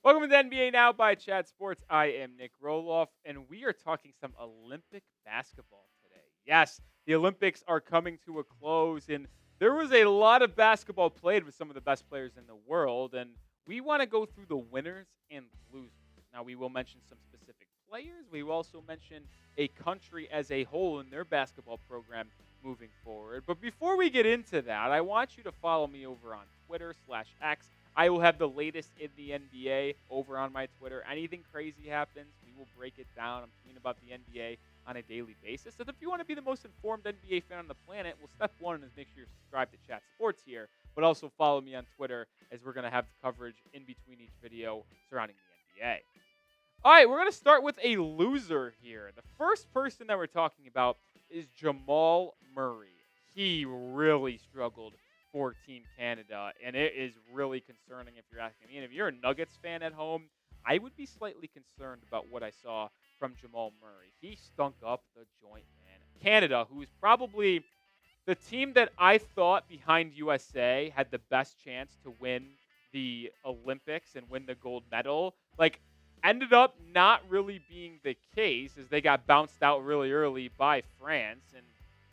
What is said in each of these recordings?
Welcome to the NBA Now by Chat Sports. I am Nic Rohloff, and we are talking some Olympic basketball today. Yes, the Olympics are coming to a close, and there was a lot of basketball played with some of the best players in the world, and we want to go through the winners and losers. Now, we will mention some specific players. We will also mention a country as a whole in their basketball program moving forward. But before we get into that, I want you to follow me over on Twitter/X. I will have the latest in the NBA over on my Twitter. Anything crazy happens, we will break it down. I'm tweeting about the NBA on a daily basis. So if you want to be the most informed NBA fan on the planet, well, step one is make sure you're subscribed to Chat Sports here, but also follow me on Twitter as we're going to have coverage in between each video surrounding the NBA. All right, we're going to start with a loser here. The first person that we're talking about is Jamal Murray. He really struggled for Team Canada, and it is really concerning if you're asking me. And if you're a Nuggets fan at home, I would be slightly concerned about what I saw from Jamal Murray. He stunk up the joint, man. Canada, who is probably the team that I thought behind USA had the best chance to win the Olympics and win the gold medal, ended up not really being the case as they got bounced out really early by France. And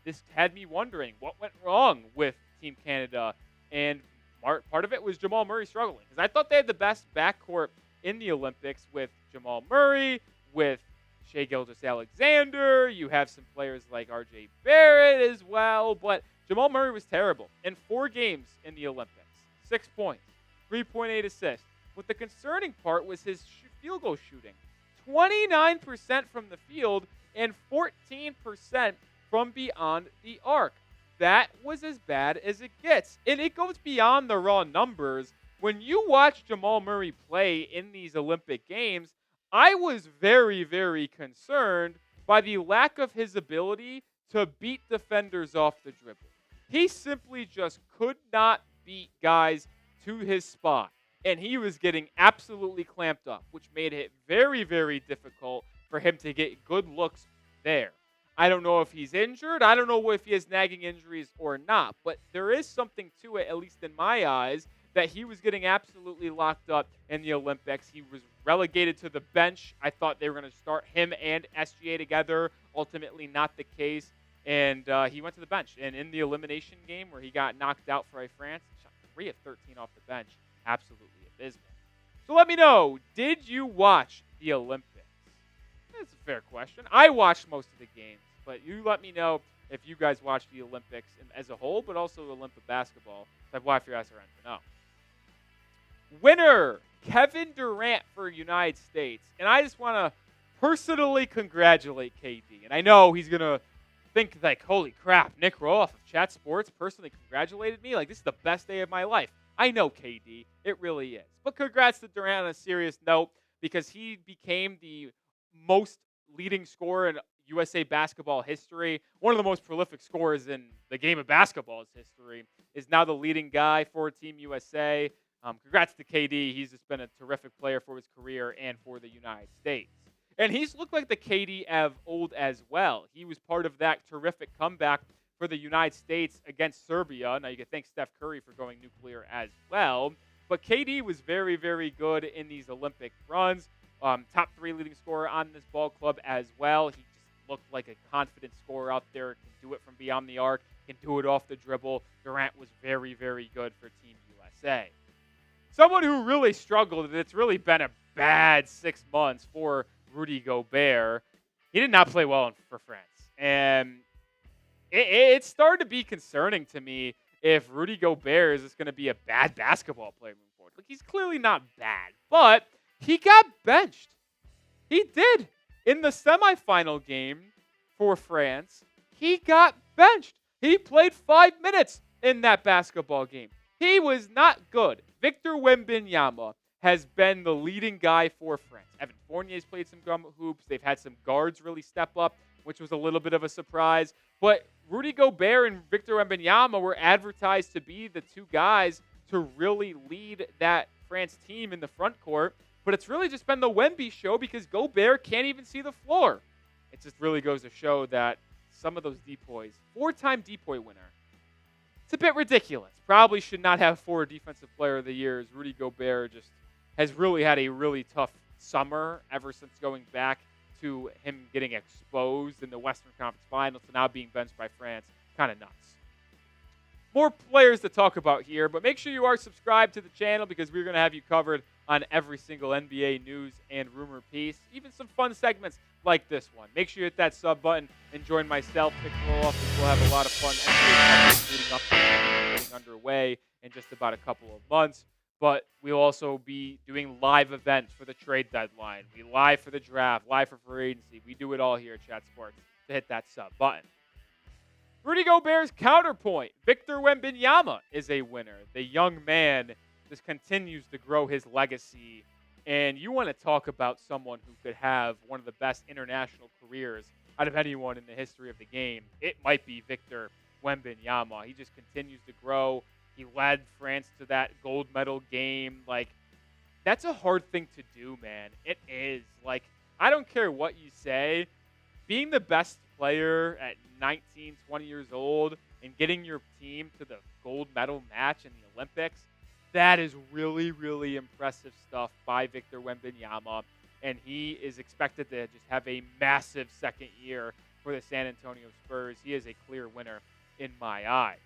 this had me wondering what went wrong with Team Canada, and part of it was Jamal Murray struggling, because I thought they had the best backcourt in the Olympics with Jamal Murray, with Shai Gilgeous-Alexander. You have some players like RJ Barrett as well, but Jamal Murray was terrible in 4 games in the Olympics. 6 points, 3.8 assists. But the concerning part was his field goal shooting. 29% from the field and 14% from beyond the arc. That was as bad as it gets. And it goes beyond the raw numbers. When you watch Jamal Murray play in these Olympic Games, I was very, very concerned by the lack of his ability to beat defenders off the dribble. He simply just could not beat guys to his spot. And he was getting absolutely clamped up, which made it very, very difficult for him to get good looks there. I don't know if he's injured. I don't know if he has nagging injuries or not. But there is something to it, at least in my eyes, that he was getting absolutely locked up in the Olympics. He was relegated to the bench. I thought they were going to start him and SGA together. Ultimately, not the case. And he went to the bench. And in the elimination game where he got knocked out for France, shot 3 of 13 off the bench. Absolutely abysmal. So let me know, did you watch the Olympics? That's a fair question. I watched most of the games, but you let me know if you guys watched the Olympics as a whole, but also Olympic basketball. So I've watched your ass around to know. Winner, Kevin Durant for United States. And I just want to personally congratulate KD. And I know he's going to think holy crap, Nic Rohloff of Chat Sports personally congratulated me. This is the best day of my life. I know, KD. It really is. But congrats to Durant on a serious note, because he became the most leading scorer in USA basketball history. One of the most prolific scorers in the game of basketball's history. Is now the leading guy for Team USA. Congrats to KD. He's just been a terrific player for his career and for the United States. And he's looked like the KD of old as well. He was part of that terrific comeback for the United States against Serbia. Now, you can thank Steph Curry for going nuclear as well. But KD was very, very good in these Olympic runs. Top 3 leading scorer on this ball club as well. He just looked like a confident scorer out there. Can do it from beyond the arc. Can do it off the dribble. Durant was very, very good for Team USA. Someone who really struggled, and it's really been a bad 6 months for Rudy Gobert. He did not play well for France. And it started to be concerning to me if Rudy Gobert is just going to be a bad basketball player moving forward. He's clearly not bad, but he got benched. He did. In the semifinal game for France, he got benched. He played 5 minutes in that basketball game. He was not good. Victor Wembanyama has been the leading guy for France. Evan Fournier's played some hoops. They've had some guards really step up, which was a little bit of a surprise. But Rudy Gobert and Victor Wembanyama were advertised to be the 2 guys to really lead that France team in the front court. But it's really just been the Wemby show, because Gobert can't even see the floor. It just really goes to show that some of those depoys, 4-time depoy winner, it's a bit ridiculous. Probably should not have 4 Defensive Player of the Years. Rudy Gobert just has really had a really tough summer ever since going back to him getting exposed in the Western Conference Finals to now being benched by France. Kind of nuts. More players to talk about here, but make sure you are subscribed to the channel because we're going to have you covered on every single NBA news and rumor piece, even some fun segments like this one. Make sure you hit that sub button and join myself, Nic Rohloff, as we'll have a lot of fun NBA coverage leading up to the getting underway in just about a couple of months. But we'll also be doing live events for the trade deadline. We live for the draft, live for free agency. We do it all here at Chat Sports. To hit that sub button. Rudy Gobert's counterpoint. Victor Wembanyama is a winner. The young man just continues to grow his legacy. And you want to talk about someone who could have one of the best international careers out of anyone in the history of the game. It might be Victor Wembanyama. He just continues to grow. He led France to that gold medal game. Like, that's a hard thing to do, man. It is. Like, I don't care what you say. Being the best player at 19, 20 years old and getting your team to the gold medal match in the Olympics, that is really, really impressive stuff by Victor Wembanyama. And he is expected to just have a massive second year for the San Antonio Spurs. He is a clear winner in my eyes.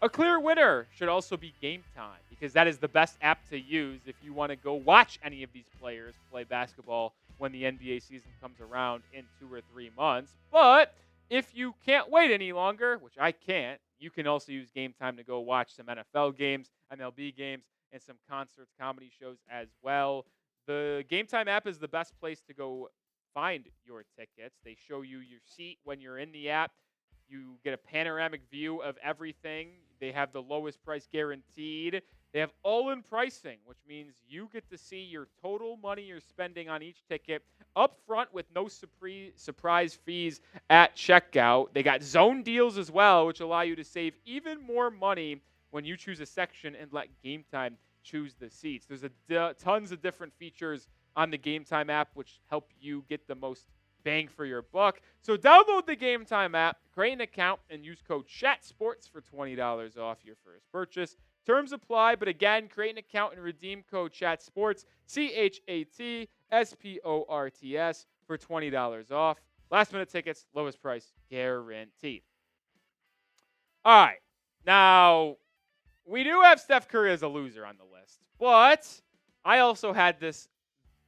A clear winner should also be Game Time because that is the best app to use if you want to go watch any of these players play basketball when the NBA season comes around in 2 or 3 months. But if you can't wait any longer, which I can't, you can also use Game Time to go watch some NFL games, MLB games, and some concerts, comedy shows as well. The Game Time app is the best place to go find your tickets. They show you your seat when you're in the app. You get a panoramic view of everything. They have the lowest price guaranteed. They have all-in pricing, which means you get to see your total money you're spending on each ticket up front with no surprise fees at checkout. They got zone deals as well, which allow you to save even more money when you choose a section and let Game Time choose the seats. There's tons of different features on the Game Time app, which help you get the most bang for your buck. So download the Game Time app, create an account, and use code CHATSPORTS for $20 off your first purchase. Terms apply, but again, create an account and redeem code CHATSPORTS, CHATSPORTS, for $20 off. Last minute tickets, lowest price guaranteed. All right. Now, we do have Steph Curry as a loser on the list, but I also had this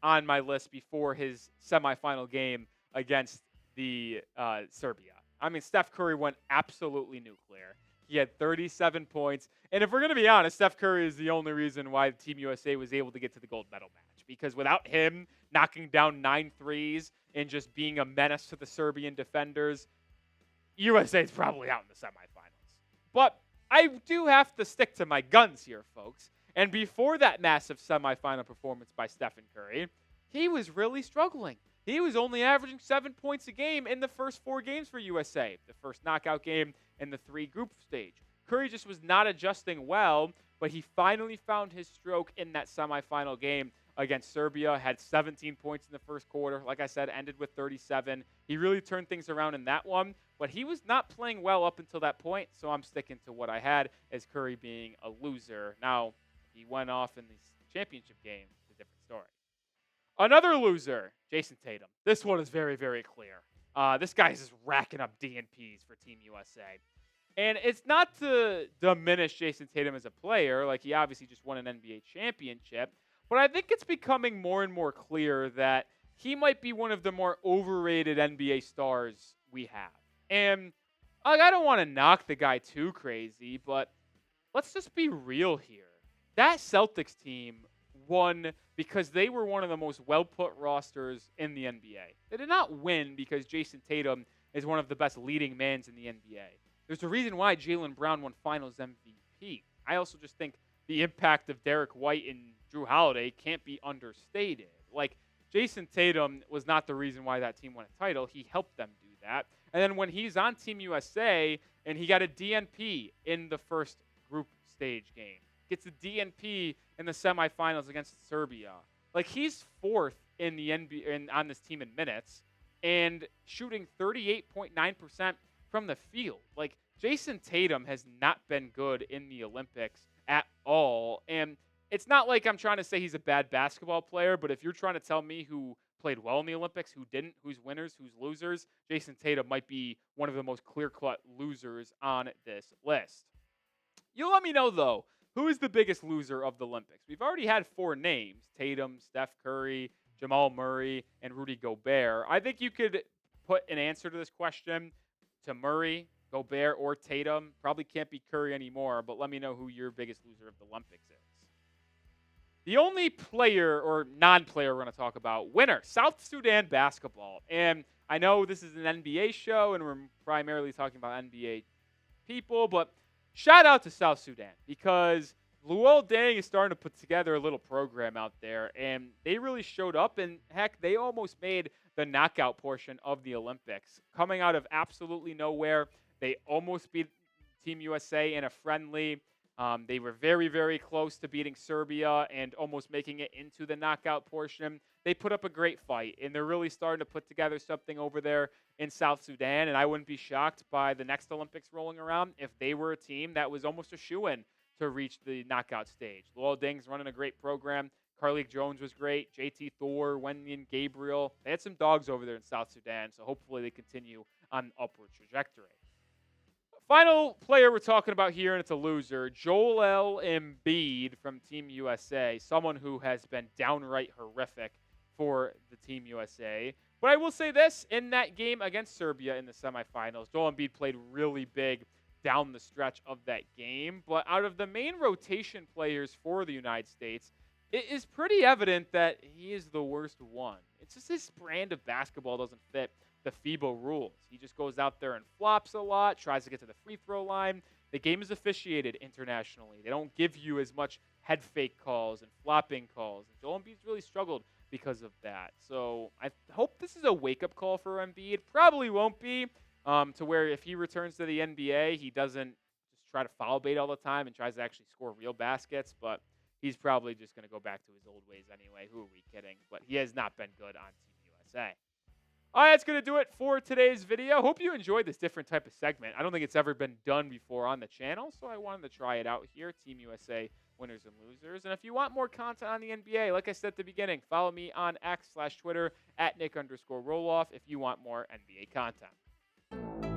on my list before his semifinal game against the Serbia. I mean, Steph Curry went absolutely nuclear. He had 37 points. And if we're going to be honest, Steph Curry is the only reason why Team USA was able to get to the gold medal match. Because without him knocking down 9 threes and just being a menace to the Serbian defenders, USA is probably out in the semifinals. But I do have to stick to my guns here, folks. And before that massive semifinal performance by Stephen Curry, he was really struggling. He was only averaging 7 points a game in the first 4 games for USA, the first knockout game and the 3 group stage. Curry just was not adjusting well, but he finally found his stroke in that semifinal game against Serbia, had 17 points in the first quarter. Like I said, ended with 37. He really turned things around in that one, but he was not playing well up until that point, so I'm sticking to what I had as Curry being a loser. Now, he went off in the championship game. It's a different story. Another loser, Jayson Tatum. This one is very, very clear. This guy's just racking up DNPs for Team USA. And it's not to diminish Jayson Tatum as a player. Like, he obviously just won an NBA championship. But I think it's becoming more and more clear that he might be one of the more overrated NBA stars we have. And I don't want to knock the guy too crazy, but let's just be real here. That Celtics team won because they were one of the most well-put rosters in the NBA. They did not win because Jayson Tatum is one of the best leading men in the NBA. There's a reason why Jaylen Brown won Finals MVP. I also just think the impact of Derek White and Drew Holiday can't be understated. Like, Jayson Tatum was not the reason why that team won a title. He helped them do that. And then when he's on Team USA and he got a DNP in the first group stage game, gets a DNP in the semifinals against Serbia. Like, he's 4th in the NBA on this team in minutes and shooting 38.9% from the field. Like, Jayson Tatum has not been good in the Olympics at all. And it's not like I'm trying to say he's a bad basketball player, but if you're trying to tell me who played well in the Olympics, who didn't, who's winners, who's losers, Jayson Tatum might be one of the most clear-cut losers on this list. You let me know, though, who is the biggest loser of the Olympics? We've already had 4 names: Tatum, Steph Curry, Jamal Murray, and Rudy Gobert. I think you could put an answer to this question to Murray, Gobert, or Tatum. Probably can't be Curry anymore, but let me know who your biggest loser of the Olympics is. The only player or non-player we're going to talk about, winner, South Sudan basketball. And I know this is an NBA show, and we're primarily talking about NBA people, but shout out to South Sudan because Luol Deng is starting to put together a little program out there, and they really showed up, and heck, they almost made the knockout portion of the Olympics. Coming out of absolutely nowhere, they almost beat Team USA in a friendly. They were very, very close to beating Serbia and almost making it into the knockout portion. They put up a great fight, and they're really starting to put together something over there in South Sudan, and I wouldn't be shocked by the next Olympics rolling around if they were a team that was almost a shoo-in to reach the knockout stage. Luol Deng's running a great program. Carlik Jones was great. JT Thor, Wenyan Gabriel. They had some dogs over there in South Sudan, so hopefully they continue on an upward trajectory. Final player we're talking about here, and it's a loser, Joel Embiid from Team USA, someone who has been downright horrific for the Team USA. But I will say this, in that game against Serbia in the semifinals, Joel Embiid played really big down the stretch of that game. But out of the main rotation players for the United States, it is pretty evident that he is the worst one. It's just his brand of basketball doesn't fit the FIBA rules. He just goes out there and flops a lot, tries to get to the free throw line. The game is officiated internationally. They don't give you as much head fake calls and flopping calls. And Joel Embiid's really struggled because of that. So I hope this is a wake-up call for Embiid. Probably won't be, to where if he returns to the NBA, he doesn't just try to foul bait all the time and tries to actually score real baskets. But he's probably just going to go back to his old ways anyway. Who are we kidding? But he has not been good on Team USA. All right, that's going to do it for today's video. Hope you enjoyed this different type of segment. I don't think it's ever been done before on the channel, so I wanted to try it out here, Team USA winners and losers. And if you want more content on the NBA, like I said at the beginning, follow me on X/Twitter at Nic_Rohloff if you want more NBA content.